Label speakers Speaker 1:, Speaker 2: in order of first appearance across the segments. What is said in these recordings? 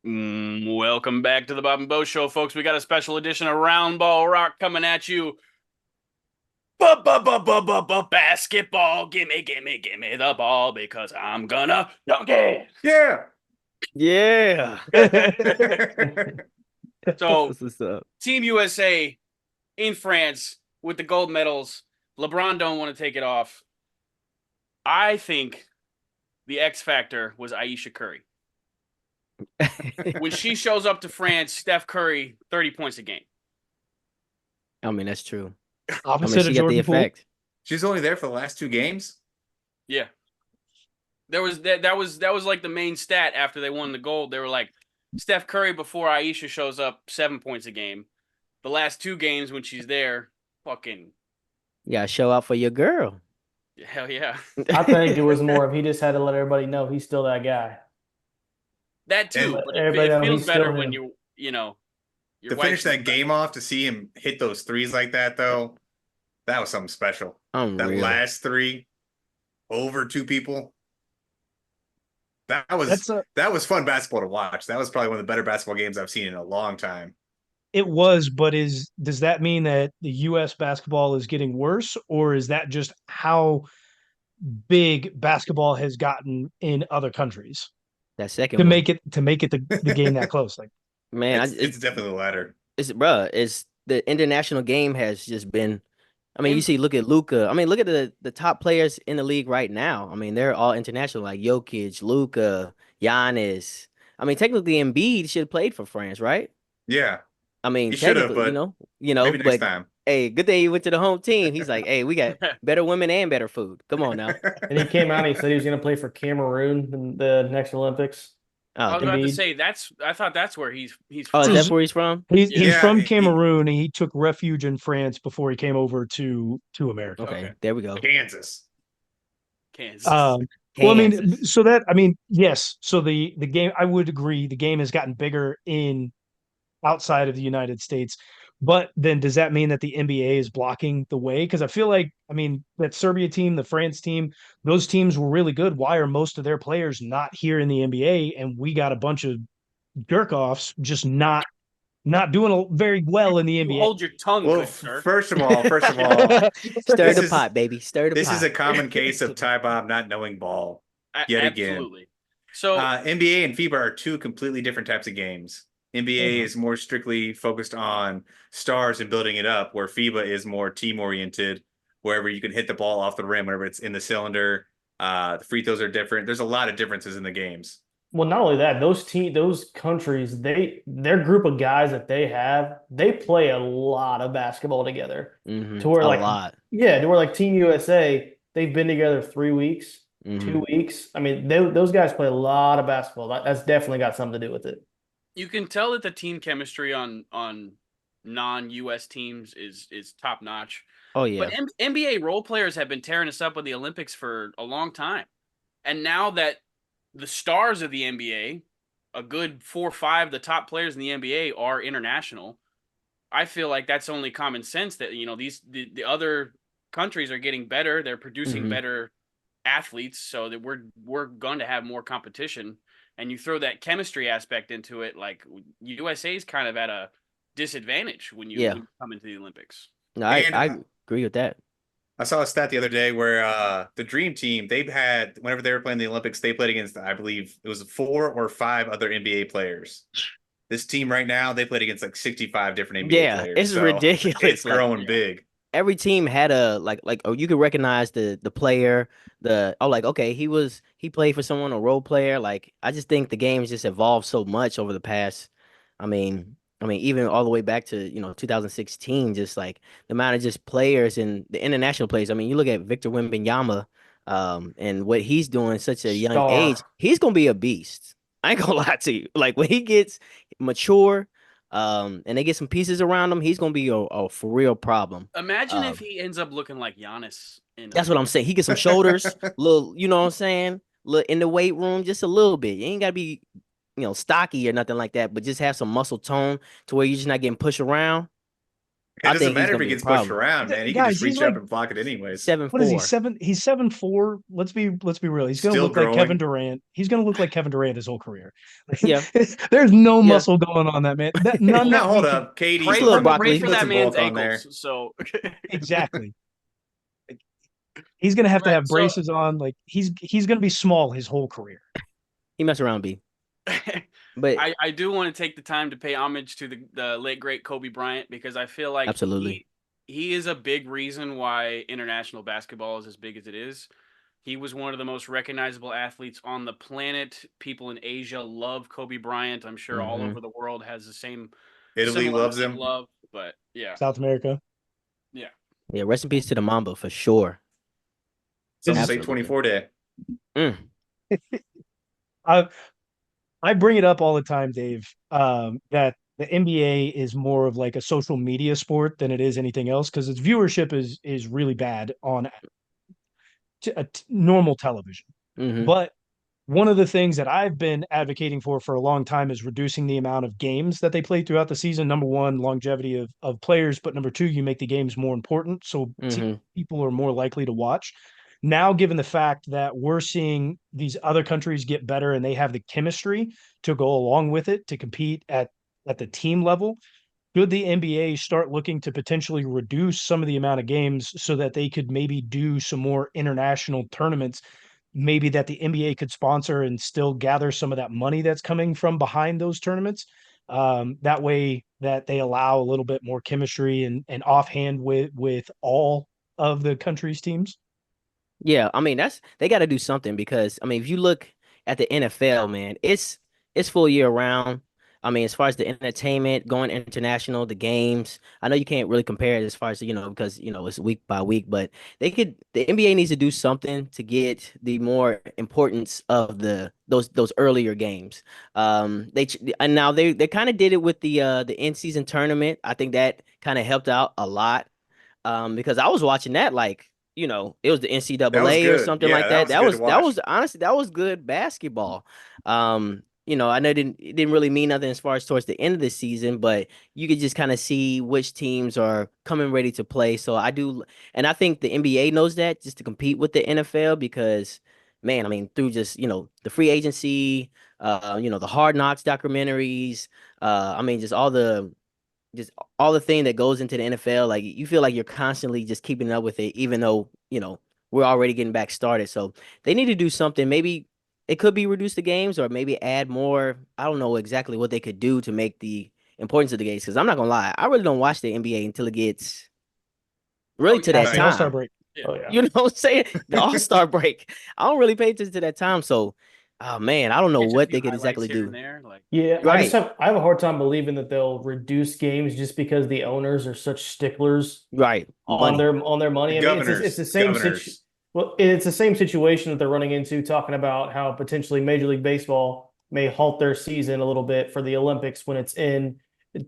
Speaker 1: Welcome back to the Bob and Bo Show, folks. We got a special edition of Round Ball Rock coming at you. Basketball, gimme the ball because I'm gonna dunk it.
Speaker 2: Yeah.
Speaker 3: Yeah.
Speaker 1: So,
Speaker 3: That's what's up.
Speaker 1: Team USA in France with the gold medals. LeBron don't want to take it off. I think the X factor was Ayesha Curry. When she shows up to France, Steph Curry 30 points a game.
Speaker 3: I mean, that's true.
Speaker 4: Opposite
Speaker 3: She
Speaker 4: of
Speaker 3: got the
Speaker 4: Jordan Poole.
Speaker 3: effect.
Speaker 2: She's only there for the last two games.
Speaker 1: Yeah. There was that was like the main stat after they won the gold. They were like, Steph Curry before Ayesha shows up 7 points a game. The last two games when she's there, fucking
Speaker 3: You gotta show out for your girl.
Speaker 1: hell yeah.
Speaker 4: I think it was more of he just had to let everybody know he's still that guy.
Speaker 1: That too,
Speaker 2: And
Speaker 1: but
Speaker 4: everybody
Speaker 1: it
Speaker 4: know
Speaker 1: feels
Speaker 4: he's
Speaker 1: better
Speaker 4: still
Speaker 1: when
Speaker 4: him.
Speaker 1: your
Speaker 2: to
Speaker 1: wife
Speaker 2: finish that game off, to see him hit those threes like that, though, that was something special. That
Speaker 3: Unreal.
Speaker 2: last three over two people. That
Speaker 4: That's
Speaker 2: was fun basketball to watch. That was probably one of the better basketball games I've seen in a long time.
Speaker 4: it was, but does that mean that the US basketball is getting worse, or is that just how big basketball has gotten in other countries
Speaker 3: That second
Speaker 4: to
Speaker 3: one.
Speaker 4: make it the game that close? Like
Speaker 3: Man,
Speaker 2: It's definitely the latter.
Speaker 3: it's the international game has just been. I mean, you
Speaker 1: And
Speaker 3: see, look at Luca. I mean, look at the top players in the league right now. I mean, they're all international, like Jokic, Luca, Giannis. I mean, technically, Embiid should have played for France, right?
Speaker 2: Yeah,
Speaker 3: I mean,
Speaker 2: he should have,
Speaker 3: technically,
Speaker 2: but maybe next
Speaker 3: but
Speaker 2: time.
Speaker 3: hey, good thing he went to the home team. He's like, hey, we got better women and better food. Come on now.
Speaker 4: and he came out and he said he was going to play for Cameroon in the next Olympics.
Speaker 1: I
Speaker 3: Oh,
Speaker 1: was about to
Speaker 4: Embiid.
Speaker 1: say I thought that's where he's
Speaker 3: oh, is
Speaker 1: from.
Speaker 3: that where he's from?
Speaker 4: He's
Speaker 1: Yeah.
Speaker 2: Yeah,
Speaker 4: from Cameroon and he took refuge in France before he came over to America.
Speaker 3: Okay,
Speaker 1: Okay.
Speaker 3: there we go.
Speaker 2: Kansas.
Speaker 1: Kansas.
Speaker 4: Well, I mean,
Speaker 3: Kansas.
Speaker 4: so that I mean, yes. So the game, I would agree, the game has gotten bigger in outside of the United States. But then does that mean that the NBA is blocking the way? Because I feel like, I mean, that Serbia team, the France team, those teams were really good. Why are most of their players not here in the NBA? And we got a bunch of jerk offs just not doing very well in the
Speaker 1: You
Speaker 4: NBA.
Speaker 1: hold your tongue,
Speaker 2: Well,
Speaker 1: good sir.
Speaker 2: first of all,
Speaker 3: Stir
Speaker 2: this
Speaker 3: the
Speaker 2: is
Speaker 3: pot, baby. Stir the
Speaker 2: this is a
Speaker 3: pot.
Speaker 2: common case of Ty Bob not knowing ball yet again.
Speaker 1: Absolutely. So
Speaker 2: NBA and FIBA are two completely different types of games. NBA is more strictly focused on stars and building it up, where FIBA is more team oriented, wherever you can hit the ball off the rim, wherever it's in the cylinder. The free throws are different. There's a lot of differences in the games.
Speaker 5: Well, not only that, those countries, their group of guys that they have, they play a lot of basketball together. To where
Speaker 3: A
Speaker 5: like,
Speaker 3: lot.
Speaker 5: yeah, to where like Team USA, they've been together 3 weeks,
Speaker 3: hmm
Speaker 5: 2 weeks. I mean, those guys play a lot of basketball. That's definitely got something to do with it.
Speaker 1: you can tell that the team chemistry on non-US teams is top notch.
Speaker 3: Oh
Speaker 1: But
Speaker 3: yeah.
Speaker 1: NBA role players have been tearing us up with the Olympics for a long time. And now that the stars of the NBA, a good 4 or 5 of the top players in the NBA are international, I feel like that's only common sense that the other countries are getting better, they're producing
Speaker 3: hmm
Speaker 1: better athletes, so that we're going to have more competition. And you throw that chemistry aspect into it, like USA is kind of at a disadvantage when
Speaker 3: Yeah.
Speaker 1: you come into the Olympics.
Speaker 3: No,
Speaker 2: And
Speaker 3: I agree with that.
Speaker 2: I saw a stat the other day where the Dream Team, they've had, whenever they were playing the Olympics, they played against, I believe it was 4 or 5 other NBA players. This team right now, they played against like 65 different NBA
Speaker 3: Yeah,
Speaker 2: players.
Speaker 3: it's
Speaker 2: So
Speaker 3: ridiculous.
Speaker 2: it's
Speaker 3: Like
Speaker 2: growing big.
Speaker 3: every team had a oh, you could recognize the player, like okay, he played for someone, a role player. Like I just think the game's just evolved so much over the past. I mean, even all the way back to 2016, just like the amount of just players and the international players. I mean, you look at Victor Wembanyama, and what he's doing at such a young age,
Speaker 5: Star.
Speaker 3: he's gonna be a beast. I ain't gonna lie to you. Like when he gets mature, and they get some pieces around him, he's gonna be a for real problem.
Speaker 1: Imagine if
Speaker 3: Um,
Speaker 1: he ends up looking like Giannis in
Speaker 3: that's what I'm saying. He gets some shoulders, little, you know what I'm saying? Look in the weight room, just a little bit. You ain't gotta be, stocky or nothing like that, but just have some muscle tone to where you're just not getting pushed around.
Speaker 2: It
Speaker 3: I
Speaker 2: doesn't
Speaker 3: think he's
Speaker 2: matter if
Speaker 3: gonna
Speaker 2: he
Speaker 3: be a
Speaker 2: gets pushed
Speaker 3: problem.
Speaker 2: around, man. He can
Speaker 4: Guys,
Speaker 2: just
Speaker 4: he's
Speaker 2: reach
Speaker 4: like
Speaker 2: up and block it anyways.
Speaker 3: 7'4".
Speaker 4: He's 7'4". Let's be real. He's gonna
Speaker 2: Still
Speaker 4: look like Kevin
Speaker 2: growing.
Speaker 4: Durant. He's gonna look like Kevin Durant his whole career.
Speaker 3: Yeah,
Speaker 4: There's no
Speaker 3: yeah.
Speaker 4: muscle going on that man. That none
Speaker 2: Now
Speaker 4: that we
Speaker 2: hold
Speaker 4: could
Speaker 2: up, Katie.
Speaker 3: Just a
Speaker 1: Pray
Speaker 3: little
Speaker 1: for
Speaker 3: broccoli.
Speaker 2: Put
Speaker 1: that
Speaker 2: some
Speaker 1: man's
Speaker 2: bulk on there.
Speaker 1: ankles. So
Speaker 4: exactly. He's gonna have to
Speaker 1: right,
Speaker 4: have
Speaker 1: so
Speaker 4: braces on. Like he's gonna be small his whole career.
Speaker 3: He mess around, B. But
Speaker 1: I do want to take the time to pay homage to the late great Kobe Bryant, because I feel like
Speaker 3: absolutely.
Speaker 1: he is a big reason why international basketball is as big as it is. He was one of the most recognizable athletes on the planet. People in Asia love Kobe Bryant. I'm sure all
Speaker 3: Hmm.
Speaker 1: over the world has the same
Speaker 2: Italy
Speaker 1: similar
Speaker 2: loves
Speaker 1: amount of
Speaker 2: him.
Speaker 1: love. But yeah,
Speaker 4: South America.
Speaker 1: yeah.
Speaker 3: Yeah, rest in peace to the Mamba for sure.
Speaker 2: It's almost
Speaker 3: Absolutely.
Speaker 2: 8/24 day.
Speaker 3: Mm.
Speaker 4: I I bring it up all the time, Dave. That the NBA is more of like a social media sport than it is anything else because its viewership is really bad on normal television.
Speaker 3: Hmm.
Speaker 4: But one of the things that I've been advocating for a long time is reducing the amount of games that they play throughout the season. Number one, longevity of players, but number two, you make the games more important, so
Speaker 3: Hmm.
Speaker 4: people are more likely to watch. Now, given the fact that we're seeing these other countries get better and they have the chemistry to go along with it to compete at the team level, should the NBA start looking to potentially reduce some of the amount of games so that they could maybe do some more international tournaments, maybe that the NBA could sponsor and still gather some of that money that's coming from behind those tournaments? That way that they allow a little bit more chemistry and offhand with all of the country's teams.
Speaker 3: Yeah, I mean they got to do something because I mean if you look at the NFL, man, it's full year round. I mean, as far as the entertainment, going international, the games, I know you can't really compare it as far as because it's week by week, but the NBA needs to do something to get the more importance of those earlier games. And now they kind of did it with the in season tournament. I think that kind of helped out a lot because I was watching that like it was the
Speaker 2: That was
Speaker 3: NCAA or
Speaker 2: good.
Speaker 3: something
Speaker 2: Yeah,
Speaker 3: like
Speaker 2: that
Speaker 3: that.
Speaker 2: was
Speaker 3: That
Speaker 2: good to
Speaker 3: was that
Speaker 2: watch.
Speaker 3: was honestly that was good basketball. I know it didn't really mean nothing as far as towards the end of the season, but you could just kind of see which teams are coming ready to play. So I do, and I think the NBA knows that just to compete with the NFL because, man, I mean, through just the free agency, the Hard Knocks documentaries, I mean, just all the thing that goes into the NFL, like you feel like you're constantly just keeping up with it, even though, we're already getting back started. So they need to do something. Maybe it could be reduce the games or maybe add more. I don't know exactly what they could do to make the importance of the games. Because I'm not gonna lie, I really don't watch the NBA until it gets
Speaker 1: Oh
Speaker 3: really to
Speaker 1: yeah,
Speaker 3: that
Speaker 4: Past the
Speaker 2: Right.
Speaker 4: All Star
Speaker 3: time.
Speaker 4: break.
Speaker 1: yeah.
Speaker 5: Oh yeah.
Speaker 3: You know what I'm saying? The All-Star break. I don't really pay attention to that time. So, oh man, I don't know
Speaker 1: Catch a
Speaker 3: what
Speaker 1: few
Speaker 3: they could
Speaker 1: highlights
Speaker 3: exactly
Speaker 1: here and
Speaker 3: do.
Speaker 1: there. Like
Speaker 5: Yeah,
Speaker 3: Right,
Speaker 5: I have a hard time believing that they'll reduce games just because the owners are such sticklers
Speaker 3: right. Money.
Speaker 5: on their
Speaker 2: The
Speaker 5: money. I mean, it's
Speaker 2: governors.
Speaker 5: the
Speaker 2: The
Speaker 5: same situ
Speaker 2: governors.
Speaker 5: well, it's the same situation that they're running into, talking about how potentially Major League Baseball may halt their season a little bit for the Olympics when it's in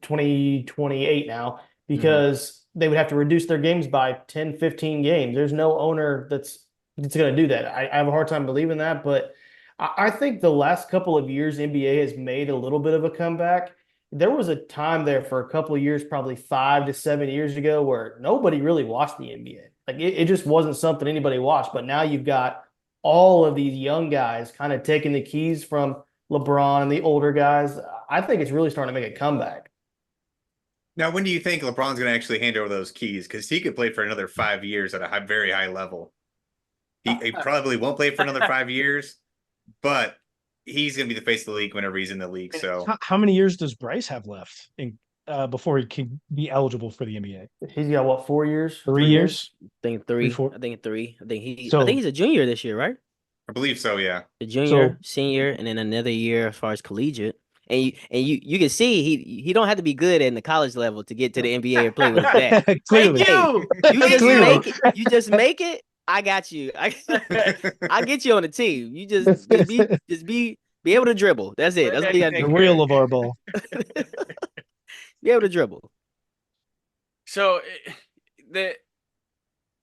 Speaker 5: 2028 now,
Speaker 2: Mhm.
Speaker 5: because they would have to reduce their games by 10, 15 games. There's no owner that's going to do that. I have a hard time believing that, but I think the last couple of years NBA has made a little bit of a comeback. There was a time there for a couple of years, probably 5 to 7 years ago, where nobody really watched the NBA. Like it just wasn't something anybody watched. But now you've got all of these young guys kind of taking the keys from LeBron and the older guys. I think it's really starting to make a comeback.
Speaker 2: Now, when do you think LeBron's going to actually hand over those keys? Because he could play for another 5 years at a very high level. He probably won't play for another 5 years, but he's going to be the face of the league whenever he's in the league. So
Speaker 4: How many years does Bryce have left before he can be eligible for the NBA?
Speaker 5: He's got what, 4 years?
Speaker 4: 3 years?
Speaker 3: I think
Speaker 4: Three,
Speaker 3: three.
Speaker 4: four.
Speaker 3: I think three. I think
Speaker 4: So
Speaker 3: he's a junior this year, right?
Speaker 2: I believe so, yeah.
Speaker 3: A
Speaker 4: so
Speaker 3: junior, senior, and then another year as far as collegiate. And you can see he don't have to be good in the college level to get to the NBA or play with his dad.
Speaker 1: thank
Speaker 4: clearly,
Speaker 3: Hey,
Speaker 1: you,
Speaker 3: you
Speaker 1: thank
Speaker 3: just
Speaker 4: clearly.
Speaker 3: make
Speaker 1: you.
Speaker 3: it. You just make it. I got you. I get you on the team. You just be able to dribble. That's it. That's
Speaker 1: Let
Speaker 3: all you
Speaker 1: daddy
Speaker 3: gotta
Speaker 4: The
Speaker 1: take
Speaker 3: do.
Speaker 1: care of
Speaker 4: real
Speaker 1: you.
Speaker 4: of our ball.
Speaker 3: Be able to dribble.
Speaker 1: So the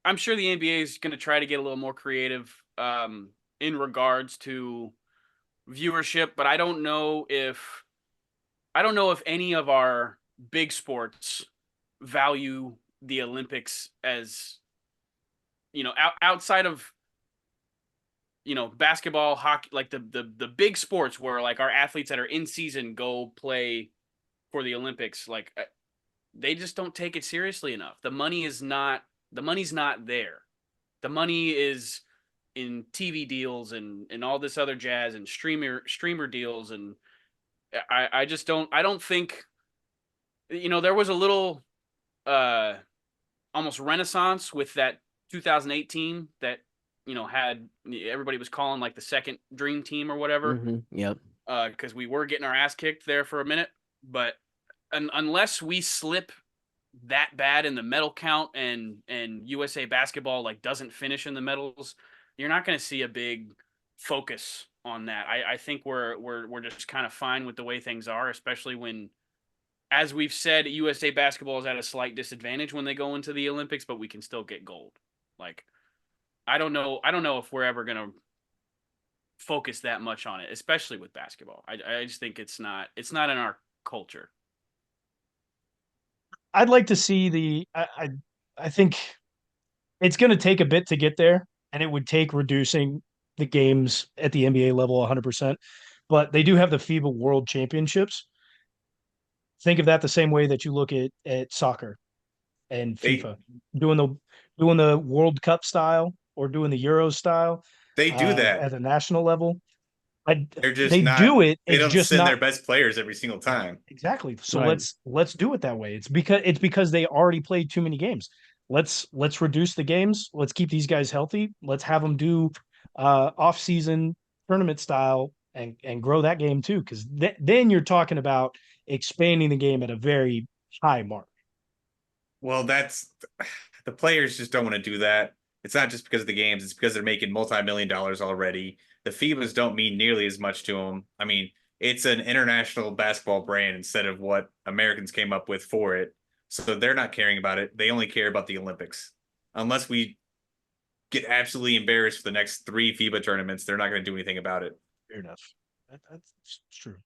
Speaker 1: I'm sure the NBA is going to try to get a little more creative in regards to viewership, but I don't know if any of our big sports value the Olympics as, outside of, basketball, hockey, like the big sports where like our athletes that are in season go play for the Olympics, like they just don't take it seriously enough. The money's not there. The money is in TV deals and all this other jazz and streamer deals, and I just don't think, there was a little uh almost renaissance with that 2018 that had everybody was calling like the second dream team or whatever,
Speaker 3: Yep.
Speaker 1: because we were getting our ass kicked there for a minute, but unless we slip that bad in the medal count and USA basketball like doesn't finish in the medals, you're not going to see a big focus on that. I think we're just kind of fine with the way things are, especially when, as we've said, USA basketball is at a slight disadvantage when they go into the Olympics, but we can still get gold. Like, I don't know if we're ever going to focus that much on it, especially with basketball. I just think it's not in our culture.
Speaker 4: I'd like to see I think it's going to take a bit to get there, and it would take reducing the games at the NBA level 100%. But they do have the FIBA World Championships. Think of that the same way that you look at soccer and
Speaker 2: They
Speaker 4: FIFA, doing the World Cup style or doing the Euro style
Speaker 2: they do that.
Speaker 4: at the national level.
Speaker 2: They're just
Speaker 4: They
Speaker 2: not.
Speaker 4: do it.
Speaker 2: They
Speaker 4: It's
Speaker 2: don't
Speaker 4: just
Speaker 2: send their
Speaker 4: not
Speaker 2: best players every single time.
Speaker 4: exactly. So
Speaker 3: Right.
Speaker 4: let's do it that way. It's because they already played too many games. Let's reduce the games. Let's keep these guys healthy. Let's have them do off season tournament style and grow that game too. Because then you're talking about expanding the game at a very high mark.
Speaker 2: Well, that's the players just don't want to do that. It's not just because of the games, it's because they're making multi-million dollars already. The FIBAs don't mean nearly as much to them. I mean, it's an international basketball brand instead of what Americans came up with for it. So they're not caring about it. They only care about the Olympics. Unless we get absolutely embarrassed for the next three FIBA tournaments, they're not going to do anything about it.
Speaker 4: Fair enough. That's true.